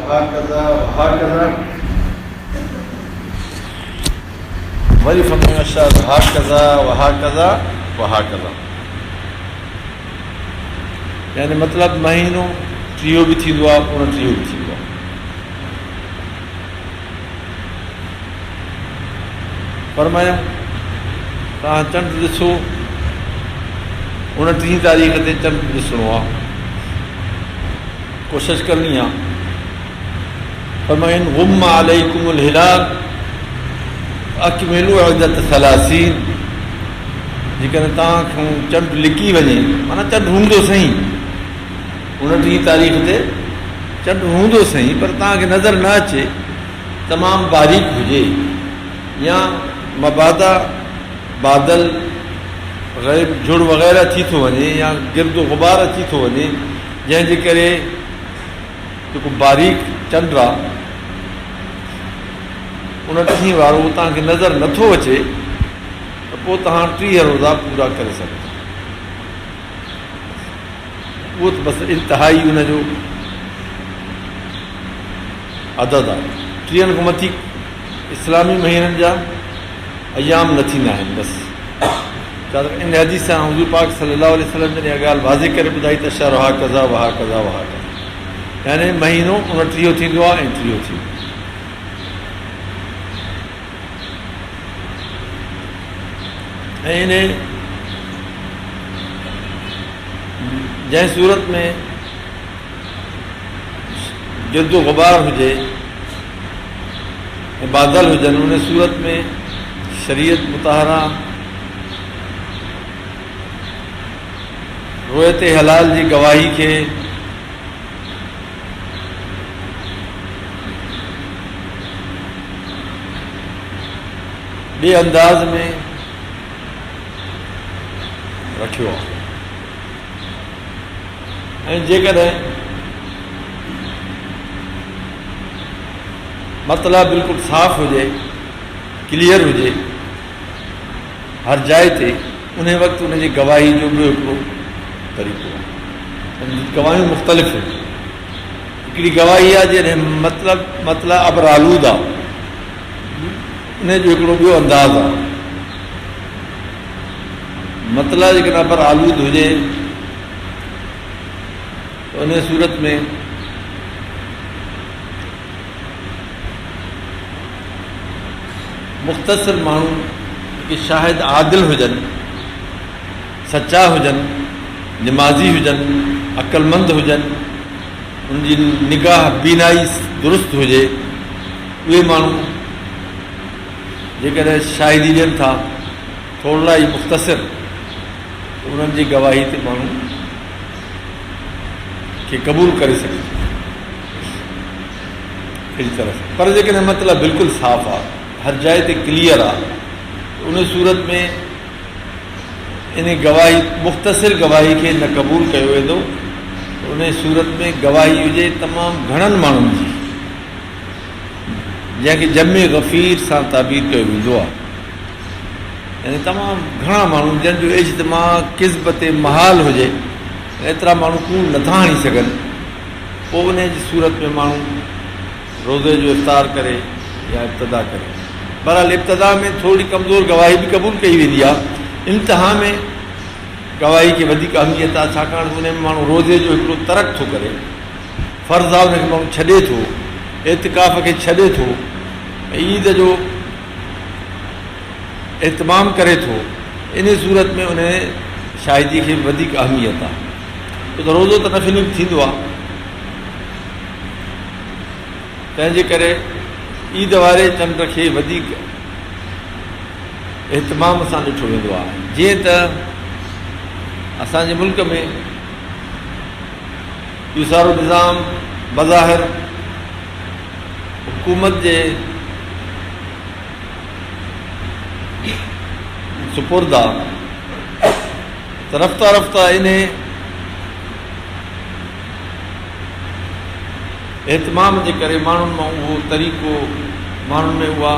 वहाकज़ा वहाकज़ा वरी फरमायो अशाद वहाकज़ा वहाकज़ा वहाकज़ा, यानी मतिलबु महीनो 30 बि थींदो आहे, 29 बि थींदो आहे। फरमायो तव्हां चंड ॾिसो, 29 तारीख़ ते चंड ॾिसणो आहे, कोशिशि करणी आहे। फरमायो इन गुम अलैकुमुल हिलाल अकमिलू इद्दत सलासीन, जेकॾहिं तव्हांखां चंड लिकी वञे, माना चंड हूंदो सही, 29 तारीख़ ते चंड हूंदो सही, पर तव्हांखे नज़र न अचे, तमामु बारीक हुजे, या मबादा बादल गैब झुड़ वग़ैरह थी थो वञे, या गिरदो गुबार अची थो वञे, जंहिंजे करे जेको बारीक चंड आहे 29 वारो उहो तव्हांखे नज़र नथो अचे, त पोइ तव्हां 30 रोज़ा पूरा करे सघो। उहो त बसि इंतिहाई उनजो अदद आहे। 30 खां मथी इस्लामी महीननि जा अयाम न थींदा आहिनि बसि। छा त इन हदीस सां हुज़ूर पाक सल्लल्लाहु अलैहि वसल्लम जन इहा ॻाल्हि वाज़े करे ॿुधाई त शहर वहाकज़ा वहाकज़ा वहाकज़ा, यानी महीनो 29 थींदो आहे ऐं 30 थींदो आहे। ऐं इन जंहिं सूरत में गिरदो गुबार हुजे ऐं बादल हुजनि, उन सूरत में शरीयत मुताहरा रोयत हलाल जी गवाही खे ॿिए अंदाज़ में रखियो आहे। ऐं जेकॾहिं मतिलबु बिल्कुलु साफ़ हुजे, क्लियर हुजे हर जाइ ते, उन वक़्तु उनजी गवाही जो ॿियो हिकिड़ो तरीक़ो आहे। गवाहियूं मुख़्तलिफ़ आहिनि। हिकिड़ी गवाही आहे जॾहिं मतिलबु अबर आलूद आहे, उन जो हिकिड़ो ॿियो अंदाज़ आहे। मतिलबु जेकॾहिं अबर आलूद हुजे त उन सूरत में मुख़्तसिर माण्हू जेके शाहिद आदिल हुजनि, सचा हुजनि, निमाज़ी हुजनि, अक़लमंद हुजनि, उनजी निगाह बीनाई दुरुस्त हुजे, उहे माण्हू जेकॾहिं शाहिदी ॾियनि था थोरा ई मुख़्तसिर, उन्हनि जी गवाही ते माण्हू खे क़बूल करे सघे अहिड़ी तरह सां। पर जेकॾहिं मतिलबु बिल्कुलु साफ़ आहे, हर जाइ ते क्लियर आहे, उन सूरत में इन गवाही मुख़्तसिर गवाही खे न क़बूल कयो वेंदो। उन सूरत में गवाही हुजे तमामु घणनि माण्हुनि जी, जंहिंखे जमे गफ़ीर सां ताबीर कयो वेंदो आहे। यानी तमामु घणा माण्हू जंहिंजो इज्तिमा किज़्ब ते महाल हुजे, एतिरा माण्हू कूड़ नथा हणी सघनि, पोइ उन जी सूरत में माण्हू रोज़े जो इफ़्तार करे या इब्तिदा करे। बहरहाल इब्तिदा में थोरी कमज़ोर गवाही बि क़बूल कई वेंदी आहे। इम्तिहा में गवाही खे वधीक अहमियत आहे, छाकाणि उन में माण्हू रोज़े जो हिकिड़ो तर्क थो करे, फ़र्ज़ु आहे उनखे माण्हू छॾे थो, एतिकाफ़ खे छॾे थो, ईद जो एतमाम करे थो। इन सूरत में उन शाहिदी खे वधीक अहमियत आहे। छो त रोज़ो त नफ़िल थींदो आहे, तंहिंजे करे ईद वारे चंड खे वधीक एतमाम सां ॾिठो वेंदो आहे। जीअं त असांजे मुल्क में इहो सारो निज़ाम बज़ाहिर हुकूमत जे सुपुर्द आहे, त रफ़्ता रफ़्ता इन एतमाम जे करे माण्हुनि मां उहो तरीक़ो, माण्हुनि में उहा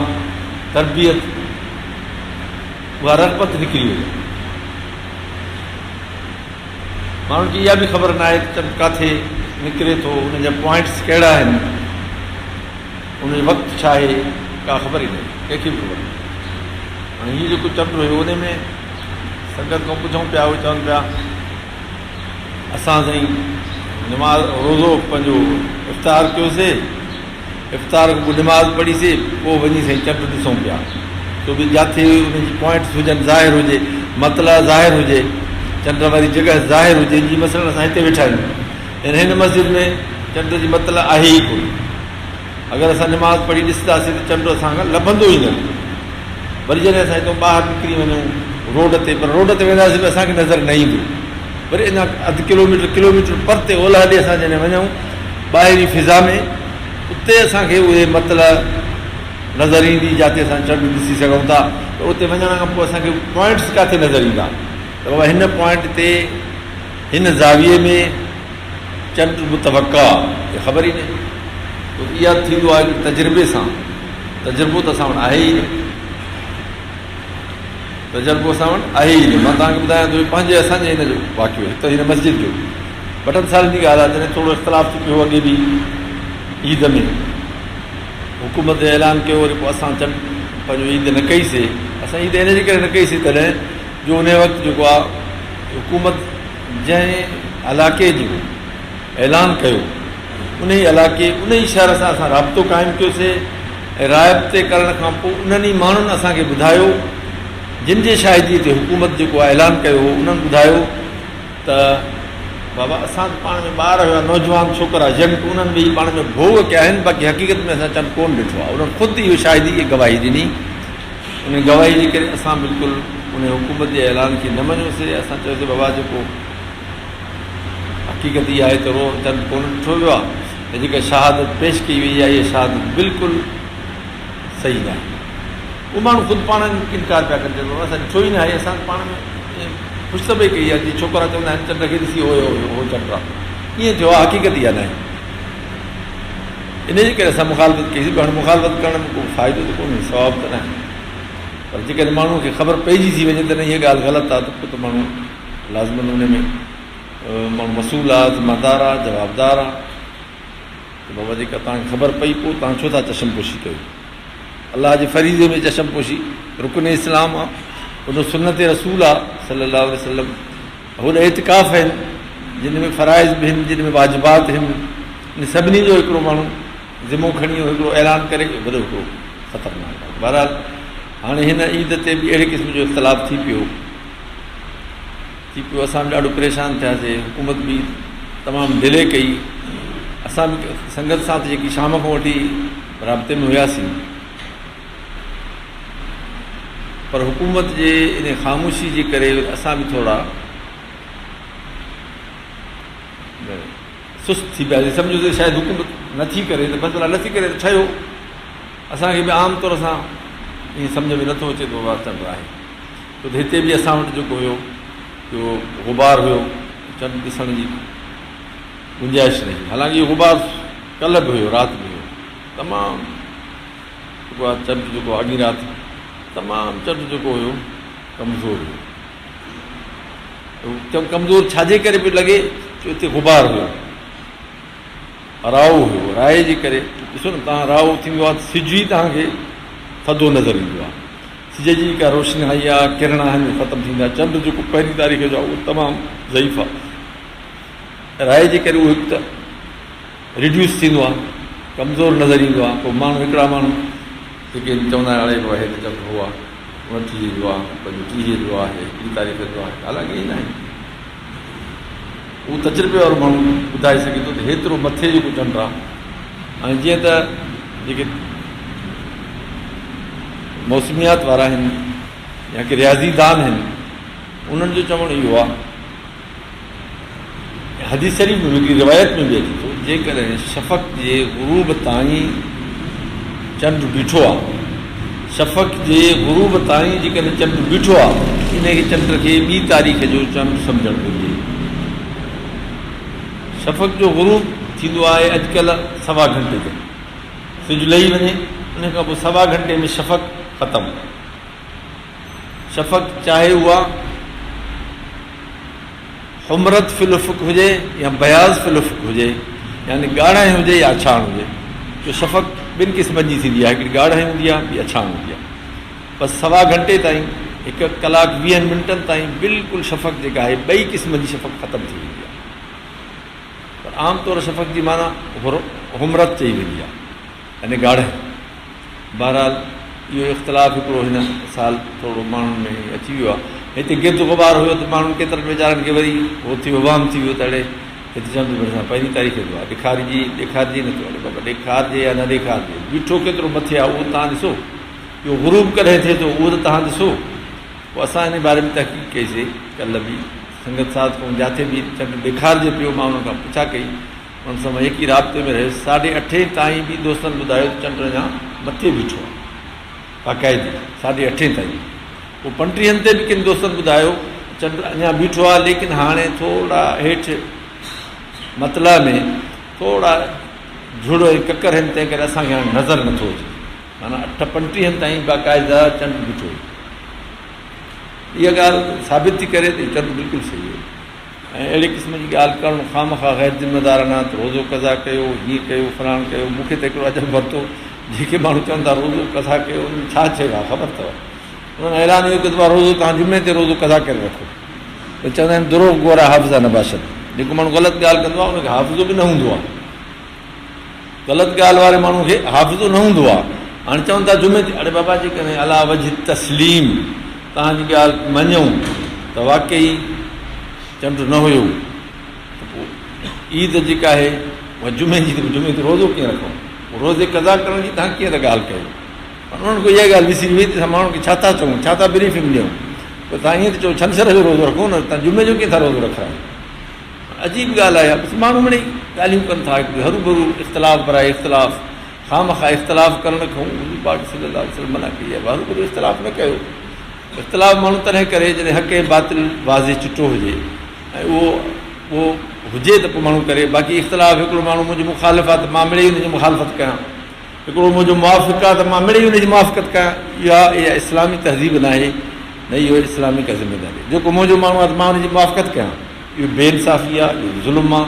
तरबियत, उहा रग़बत निकिरी वई। माण्हुनि खे इहा बि ख़बर न आहे त चंड किथे निकिरे थो, उन जा पॉइंट्स कहिड़ा आहिनि, उन जो वक़्तु छा आहे का ख़बर ई न, कंहिंखे बि ख़बर न। हाणे हीअ जेको चंड हुयो उन में संगत खां पुछूं पिया, उहे चवनि पिया असां साईं निमाज़ रोज़ो पंहिंजो इफ़्तार कयोसीं, इफ़्तार खां पोइ निमाज़ पढ़ीसीं, पोइ वञी साईं चंड ॾिसूं पिया, छो बि जिथे उनजी पॉइंट्स हुजनि, ज़ाहिर हुजे, मतला ज़ाहिर हुजे, चंड वारी जॻह ज़ाहिर हुजे। जीअं मसइला असां हिते वेठा आहियूं, हिन मस्जिद में चंड जी मतला आहे ई कोन। अगरि असां निमाज़ पढ़ी ॾिसंदासीं त चंड असां खां लभंदो ई न। वरी जॾहिं असां हितां ॿाहिरि निकिरी वञूं रोड ते, पर रोड ते वेंदासीं त असांखे नज़र न ईंदो। वरी अञा अधु किलोमीटर परते ओलह ॾे असां जॾहिं वञूं ॿाहिरी फिज़ा में, उते असांखे उहे मतला नज़र ईंदी जिते असां चंड ॾिसी सघूं था। त उते वञण खां पोइ असांखे पॉइंट्स किथे नज़र ईंदा त बाबा हिन पॉइंट ते हिन ज़ाविये में चंड मुतवक़ा आहे, ख़बर ई न। इहा थींदो आहे तजुर्बे सां, तजुर्बो त असां वटि आहे ई न, तजुर्बो असां वटि आहे ई न। मां तव्हांखे ॿुधायां थो पंहिंजे असांजे हिन जो वाक़ियो, हिकु त हिन मस्जिद जो 2 सालनि जी ॻाल्हि आहे, जॾहिं थोरो इख़्तिलाफ़ थी पियो अॻे बि ईद में, हुकूमत ऐलान कयो, वरी पोइ असां चंड पंहिंजो ईद न कईसीं। असां ईद हिन जे करे न कईसीं तॾहिं जो उन वक़्तु जेको आहे हुकूमत जंहिं इलाइक़े जो ऐलान कयो उन ई इलाइक़े उन ई शहर सां असां राब्तो क़ाइमु कयोसीं, ऐं राब्ते करण खां पोइ उन्हनि ई माण्हुनि असांखे ॿुधायो जिन जे शाहिदीअ ते हुकूमत जेको आहे ऐलान कयो हो, उन्हनि ॿुधायो त बाबा असां पाण में ॿार हुआ, नौजवान छोकिरा यंग, उन्हनि बि पाण में भोग कया आहिनि, बाक़ी हक़ीक़त में असां चंड कोन ॾिठो आहे। उन्हनि ख़ुदि इहो शाहिदी गवाही ॾिनी। उन गवाही जे करे असां बिल्कुलु उन हुकूमत जे ऐलान खे न मञियोसीं। असां चयोसीं बाबा जेको हक़ीक़त इहा आहे त चंड कोन ॾिठो वियो आहे, ऐं जेका शहादत पेश कई वई आहे इहा शहादत बिल्कुलु सही न आहे। उहो माण्हू ख़ुदि पाण इनकार पिया कनि, चवंदो असां ॾिठो ई न आहे, असां पाण में ख़ुशि त पई कई आहे। जीअं छोकिरा चवंदा आहिनि चंड खे ॾिसी हो चंड आहे, ईअं थियो आहे, हक़ीक़त इहा न आहे। इन जे करे असां मुखालफ़त कईसीं। हाणे मुखालफ़त करण में को फ़ाइदो त कोन्हे, सवाबु त न आहे, पर जेकॾहिं माण्हूअ खे ख़बर पइजी थी वञे त न इहा ॻाल्हि ग़लति आहे, त पोइ त माण्हू लाज़मन उन में माण्हू मसूल आहे, ज़िमेदार आहे, जवाबदार आहे। त बाबा जेका तव्हांखे ख़बर पई, पोइ तव्हां छो था चशमपोशी कयो? अलाह जे फ़रीज़े में चशमपोशी रुकन इस्लाम आहे, उन सुन्नत रसूल आहे सल्लल्लाहु अलैहि वसल्लम। होॾे एतिकाफ़ आहिनि जिन में फ़राइज़ बि आहिनि, जिन में वाजिबात आहिनि। इन सभिनी जो हिकिड़ो माण्हू ज़िमो खणी हिकिड़ो ऐलान करे वॾो हिकिड़ो ख़तरनाक आहे। बहरहाल हाणे हिन ईद ते बि अहिड़े क़िस्म जो इख़्तिलाफ़ थी पियो, असां बि ॾाढो परेशान थियासीं। हुकूमत बि तमामु डिले कई। असां बि संगत सां त जेकी शाम खां वठी राब्ते में हुयासीं, पर हुकूमत जे इन ख़ामोशी जे करे असां बि थोरा सुस्त थी पियासीं। सम्झो त शायदि हुकूमत नथी करे त मसइला नथी करे त ठहियो। असांखे बि आम तौर सां ईअं सम्झ में नथो अचे तो चंड आहे, छो त हिते बि असां वटि जेको हुयो इहो गुबार हुयो, चंड ॾिसण जी गुंजाइश न हुई। हालांकि इहो गुबार कल्ह बि हुयो, राति बि हुयो, तमामु जेको आहे चंड जेको अॻी राति तमामु चंड जेको हुयो कमज़ोर हुयो। कमज़ोर छाजे करे पियो लॻे, छो हिते गुबार हुयो, राओ हुयो। राय जे करे ॾिसो न तव्हां, राओ थींदो आहे सिज ई तव्हांखे थधो नज़र ईंदो आहे, सिज जी का रोशनाई आहे, किरण आहिनि ख़तमु थींदा। चंड जेको 1 तारीख़ जो आहे उहो तमामु ज़ईफ़ आहे, राय जे करे उहो हिकु त रिड्यूस थींदो आहे, कमज़ोर नज़र ईंदो आहे। पोइ माण्हू हिकिड़ा माण्हू जेके चवंदा आहिनि अड़े बाबा हिते चंड हो आहे 29 जो आहे, 25 जो आहे, 1 तारीख़ जो आहे। हालांकि ईअं न आहे, उहो तजुर्बे वारो माण्हू ॿुधाए सघे थो त हेतिरो मथे जेको चंड आहे। ऐं जीअं त जेके मौसमियात वारा आहिनि या के रियाज़ीदान आहिनि, उन्हनि जो चवणु इहो आहे, हदीस शरीफ़ में हिकिड़ी रिवायत में बि अचे थो, जेकॾहिं शफ़क़ जे ग़ुरूब ताईं चंड बीठो आहे, शफ़क़ जे ग़ुरूब ताईं जेकॾहिं चंड बीठो आहे, इन चंड खे 2 तारीख़ जो चंड सम्झणु घुरिजे। शफ़क़ जो ग़ुरूब थींदो आहे अॼुकल्ह 1.25 घंटे ते, सिज लही वञे उन खां पोइ 1.25 घंटे में शफ़क़ ख़तमु। शफ़क़ चाहे उहा हुमरत फिल उफ़ुक़ हुजे या बयाज़ फिल उफ़ुक़ हुजे, यानी ॻाढ़ाई हुजे या अछाण हुजे, जो शफ़क़ ॿिनि क़िस्मनि जी थींदी आहे, हिकिड़ी ॻाढ़ हूंदी आहे, ॿी अछा हूंदी आहे। बसि सवा घंटे ताईं, 1 कलाक 20 मिंटनि ताईं बिल्कुलु शफ़क़ जेका आहे ॿई क़िस्म जी शफ़क़ ख़तमु थी वेंदी आहे। पर आमतौरु शफ़क़ जी माना हुमरत चई वेंदी आहे, यानी ॻाढ़। बहरहाल इहो इख़्तिलाफ़ हिकिड़ो हिन साल थोरो माण्हुनि में अची वियो आहे। हिते गिर्द गुबार हुयो त माण्हुनि केतिरनि वीचारनि खे वरी उहो थी वियो, वाम थी वियो त अड़े हिते चंड भरिसां 1 तारीख़ जो आहे, ॾेखारिजी नथो, अड़े बाबा ॾेखारिजे या न ॾेखारिजे, बीठो केतिरो मथे आहे उहो तव्हां ॾिसो, इहो ग़ुरूब कॾहिं थिए थो उहो त तव्हां ॾिसो। पोइ असां हिन बारे में तहक़ीक़ कईसीं, कल्ह बि संगत साथ खां जिथे बि चंड ॾेखारिजे पियो, मां हुन खां पुछा कई, उन्हनि सां मां यकी राब्ते में रहियुसि। 8:30 ताईं बि दोस्तनि ॿुधायो त चंड अञा मथे बीठो आहे, बाक़ाइदे 8:30 ताईं। पोइ 35 ते बि किन दोस्तनि ॿुधायो चंड अञा बीठो आहे, लेकिन हाणे थोरा हेठि मतला में थोरा झुड़ ऐं ककर आहिनि, तंहिं करे असांखे हाणे नज़र नथो अचे। माना 8:35 ताईं बाक़ाइदा चंड बीठो। इहा ॻाल्हि साबित थी करे त चंड बिल्कुलु सही आहे। ऐं अहिड़े क़िस्म जी ॻाल्हि करणु खामखा ग़ैर ज़िमेदाराना त रोज़ो कज़ा कयो, हीअं कयो, फलाण कयो। मूंखे त हिकिड़ो अजब वरितो, जेके माण्हू चवनि था रोज़ो कज़ा कयो, उन्हनि छा चयो आहे ख़बर अथव? उन्हनि ऐलान इहो कयो आहे रोज़ो तव्हां जुमे ते रोज़ो कज़ा करे रखो। त चवंदा आहिनि दुरोह गोरा हाफ़िज़ा नबाशत। जेको माण्हू ग़लति ॻाल्हि कंदो आहे उनखे हाफ़िज़ो बि न हूंदो आहे, ग़लति ॻाल्हि वारे माण्हू खे हाफ़िज़ो न हूंदो आहे। हाणे चवनि था जुमे ते, अड़े बाबा जी कॾहिं अला वजह तस्लीम तव्हांजी ॻाल्हि मञूं त वाक़ई चंड न हुयो, त पोइ ईद जेका आहे उहा जुमे जी, जुमे ते रोज़ो कीअं रखूं? रोज़े कज़ा करण जी तव्हां कीअं त ॻाल्हि कयो? उन्हनि खे इहा ॻाल्हि विसरी वई त माण्हुनि खे छा था चऊं, छा था ब्रीफिंग ॾियूं? पोइ तव्हां ईअं त चओ छंछर जो रोज़ो रखो न, तव्हां जुमे जो कीअं था रोज़ो रखायो? अजीब ॻाल्हि आहे। बसि माण्हू मिड़ई ॻाल्हियूं कनि था, हरू भरू इख़्तिलाफ़ बराए इख़्तिलाफ़, खामखा इख़्तिलाफ़ करण खां हुज़ूर पाक सल्लल्लाहु अलैहि वसल्लम मना कई आहे। हरू भरू इख़्तिलाफ़ न कयो। इख़्तिलाफ़ माण्हू तॾहिं करे जॾहिं हक़ ऐं बातिल वाज़े चिटो हुजे ऐं उहो हुजे त पोइ माण्हू करे। बाक़ी इख़्तिलाफ़ हिकिड़ो माण्हू मुंहिंजी मुखालिफ़ आहे त मां मिड़ई हुनजी मुखालिफ़त कयां, हिकिड़ो मुंहिंजो मुआफ़िक़ आहे त मां मिड़ई हुनजी मुआफ़िक़त कयां, इहा इस्लामी तहज़ीब न आहे, न इहो इस्लामी का ज़िमेदारी। जेको मुंहिंजो माण्हू आहे त मां हुनजी मुआफ़िक़त कयां, इहो बेइंसाफ़ी आहे, इहो ज़ुल्म आहे,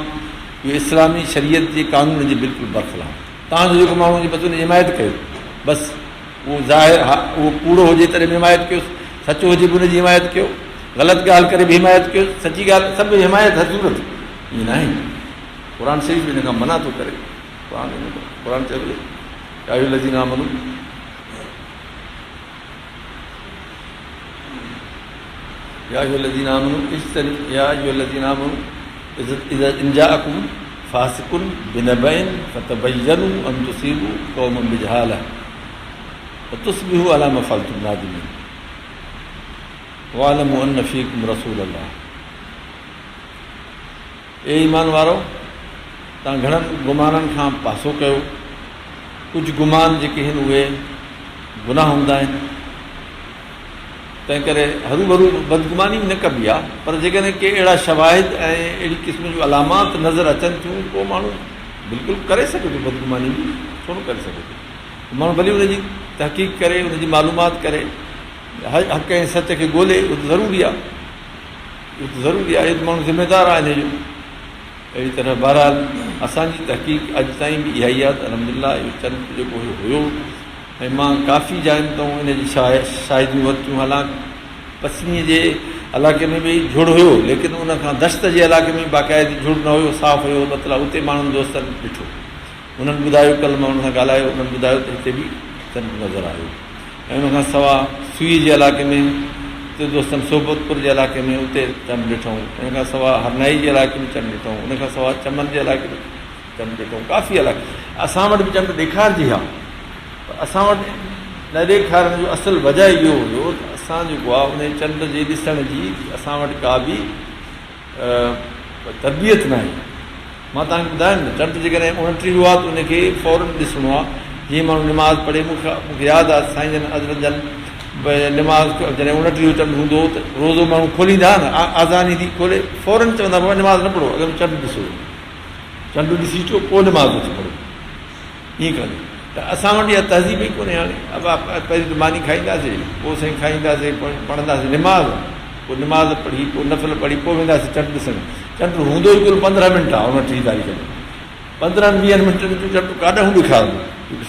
इहो इस्लामी शरीयत जे क़ानून जे बिल्कुलु बरख़िलाफ़। तव्हांजो जेको माण्हू हुजे बसि हुनजी हिमायत कयो, बसि उहो ज़ाहिर हा उहो कूड़ो हुजे तॾहिं बि हिमायत कयोसि, सचो हुजे बि हुनजी हिमायत कयो, ग़लति ॻाल्हि करे बि हिमायत कयो, सची ॻाल्हि सभु हिमायत ज़रूरत। ईअं न आहे। क़ुर शरीफ़ हिन खां मना थो करे। क़ुर चयो या अय्युहल्लज़ीना आमनू या अय्युहल्लज़ीना आमनू इज़ा जाअकुम फासिकुन बिनबइन फतबय्यनु अन तुसीबू कौमन बिजहालह फतुस्बिहू अला मा फ़अल्तुम नादिमीन वालमू अन्न फ़ीकुम रसूलल्लाह। ए ईमान वारो, तव्हां घणनि गुमाननि खां पासो कयो। कुझु गुमान जेके आहिनि उहे गुनाह हूंदा आहिनि, तंहिं करे हरू भरू बदगुमानी न कबी आहे। पर जेकॾहिं के अहिड़ा शवाहिद ऐं अहिड़ी क़िस्म जूं अलामात नज़र अचनि थियूं, पोइ माण्हू बिल्कुलु करे सघे थो, बदगुमानी बि छो न करे सघे थो। माण्हू भली हुनजी तहक़ीक़ करे, हुनजी मालूमात करे, हक़ ऐं सच खे ॻोल्हे, उहो त ज़रूरी आहे, उहो त ज़रूरी आहे। इहो माण्हू ज़िमेदार आहे हिन जो। अहिड़ी तरह बहरहाल असांजी तहक़ीक़ अॼु ताईं बि इहा ई आहे त अलहमदिल्ला इहो चंड जेको हुयो, ऐं मां काफ़ी जायुनि तां इन जी शाहिदियूं वरितियूं। हालांकि पसनीअ जे इलाइक़े में बि झुड़ हुयो, लेकिन उन खां दश्त जे इलाइक़े में बाक़ाइदी झुड़ न हुयो, साफ़ु हुयो। मतिलबु उते माण्हुनि दोस्तनि ॾिठो, उन्हनि ॿुधायो, कल्ह मां उन्हनि सां ॻाल्हायो, उन्हनि ॿुधायो त हिते बि चंड नज़र आयो। ऐं उनखां सवाइ सुई जे इलाइक़े में, उते दोस्तनि सोबतपुर जे इलाइक़े में उते चंड ॾिठूं। उनखां सवाइ हरनाई जे इलाइक़े में चंड ॾिठूं। उनखां सवाइ चमन जे इलाइक़े में चंड ॾिठूं। काफ़ी इलाइक़े असां वटि बि चंड ॾेखारिजी आहे, पर असां वटि न ॾेखारण जो असुलु वजह इहो हुयो त असां जेको आहे उन चंड जे ॾिसण जी असां वटि का बि तरबियत न आहे। मां तव्हांखे ॿुधायां न, चंड जेकॾहिं 29 आहे त उनखे फौरन ॾिसणो आहे। जीअं माण्हू निमाज़ पढ़े, मूंखे यादि आहे साईं जन अजरत जन निमाज़ जॾहिं 29 चंड हूंदो हो त रोज़ो माण्हू खोलींदा हुआ न, आज़ानी थी खोले फौरन चवंदा बाबा निमाज़ न पढ़ो, अगरि चंड ॾिसो, चंड ॾिसी अचो पोइ निमाज़ अची पढ़ो। ईअं कंदो त असां वटि इहा तहज़ीब ई कोन्हे। हाणे अब पहिरीं त मानी खाईंदासीं, पोइ साईं खाईंदासीं, पोइ पढ़ंदासीं निमाज़, पोइ निमाज़ पढ़ी, पोइ नफ़िल पढ़ी, पोइ वेंदासीं चंड ॾिसणु। चंड हूंदो ई कुल 15 मिंट आहे 29 तारीख़ में। 15-20 मिंटनि जो चंड काॾां ॾेखारंदो,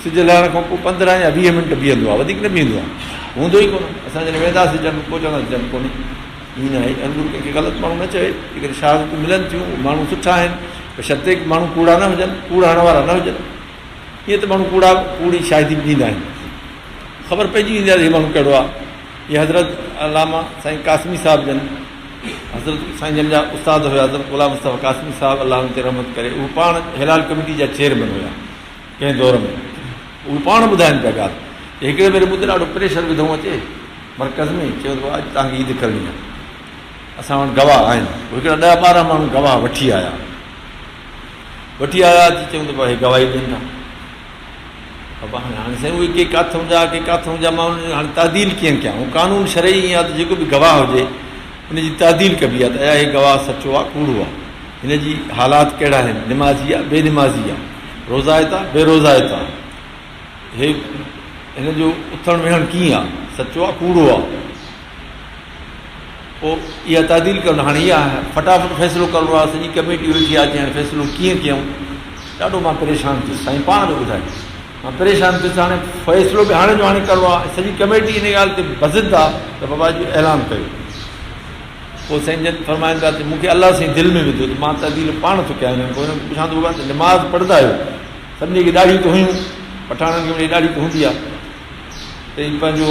सिज लहण खां पोइ 15 या 20 मिंट बीहंदो आहे, वधीक न बीहंदो आहे, हूंदो ई कोन। असां जॾहिं वेंदासीं चंड पोइ चवंदासीं चंड कोन्हे, ईअं न आहे। अंदरि कंहिंखे ग़लति माण्हू न चए, जेकॾहिं शहादतूं मिलनि थियूं, माण्हू सुठा आहिनि, शर्ते माण्हू कूड़ा न हुजनि, कूड़ हणण वारा न हुजनि। ईअं त माण्हू कूड़ी शाहिदी बि ॾींदा आहिनि, ख़बर पइजी वेंदी आहे हीअ माण्हू कहिड़ो आहे। इहे हज़रत अलामा साईं कासमी साहिब जन, हज़रत साईं जन जा उस्ताद हुया हज़रत ग़ुलाम मुस्तफ़ा कासमी साहिब, अलाह ते रहमत करे। उहे पाण हिलाल कमेटी जा चेयरमैन हुया कंहिं दौर में। उहे पाण ॿुधाइनि पिया ॻाल्हि। हिकिड़े भेरे मूंखे ॾाढो प्रेशर विधो अचे मर्कज़ में, चयो त अॼु तव्हांखे ईद करणी आहे, असां वटि गवाह आहिनि। हिकिड़ा 10-12 माण्हू गवाह वठी आया अची चयूं त भाई गवाही ॾियनि था। बाबा हाणे साईं उहे के किथां जा मां उन हाणे तादील कीअं कयां? ऐं कानून शरई ईअं आहे त जेको बि गवाह हुजे हुनजी तादील कबी आहे त अया हे गवाह सचो आहे कूड़ो आहे, हिनजी हालात कहिड़ा आहिनि, निमाज़ी आहे बेनिमाज़ी आहे, रोज़ायत आहे बेरोज़ायत आहे, हे हिन जो उथणु वेहणु कीअं आहे, सचो आहे कूड़ो आहे। पोइ इहा तादील करणु, हाणे इहा फटाफट फ़ैसिलो करिणो आहे, सॼी कमेटी वेठी आहे, हाणे फ़ैसिलो कीअं कयूं? ॾाढो मां परेशान थियुसि, साईं पाण बि ॿुधाए मां परेशान थियुसि। हाणे फ़ैसिलो बि हाणे जो हाणे करिणो आहे, सॼी कमेटी इन ॻाल्हि ते बज़िद आहे त बाबा जी ऐलान कयो। पोइ साईं जन फरमाइनि पिया त मूंखे अलाह साईं दिलि में विधो त मां तादील पाण थो कयां। पोइ हुन पुछां थो बाबा त निमाज़ पढ़ंदा आहियो? सभिनी खे ॾाढी त हुयूं, पठाणनि खे ॾाढी त हूंदी आहे, त पंहिंजो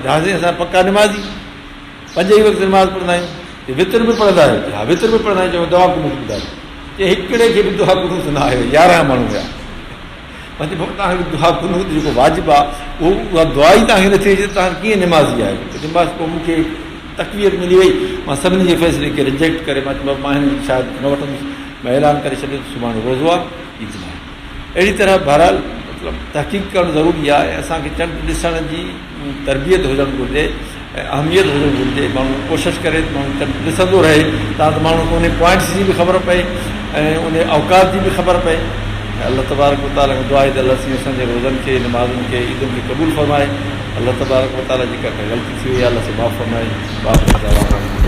जहाज़े असां पका निमाज़ी 5 ई वक़्तु निमाज़ पढ़ंदा आहियूं। वितर बि पढ़ंदा आहियो? हा वितर बि पढ़ंदा आहियूं। चयो दवा कुनूस ॿुधायो? चए हिकिड़े खे बि दुआ कुनूस न आयो, 11 माण्हू हुया। पंहिंजे पोइ तव्हांखे दुआ कुनूस जेको वाजिबु आहे उहा दुआ ई तव्हांखे नथी अचे, तव्हां कीअं निमाज़ी आहियो? निमाज़ पोइ मूंखे तकवीत मिली वई, मां सभिनी जे फ़ैसिले खे रिजेक्ट करे मां चयो मां हिन शायदि न वठंदुसि, मां ऐलान करे छॾियो सुभाणे रोज़ो आहे, ईद आहे। अहिड़ी तरह बहरहाल मतिलबु तहक़ीक़ करणु ज़रूरी आहे ऐं असांखे चंड ॾिसण जी तरबियत हुजणु घुरिजे ऐं अहमियत हुजणु घुरिजे। माण्हू कोशिशि करे माण्हू चंड ॾिसंदो रहे तां त माण्हू खे उन पॉइंट्स जी बि ख़बर पए ऐं उन अवकात जी बि ख़बर पए। अल्लाह तबारक व तआला खां दुआ आहे त अल्लाह साईं असांजे रोज़नि खे, नमाज़ुनि खे, ईदुनि खे क़बूल फ़रमाए। अल्लाह तबारक व तआला जेका ग़लती थी वई आहे अल्लाह से माफ़ फ़रमाए।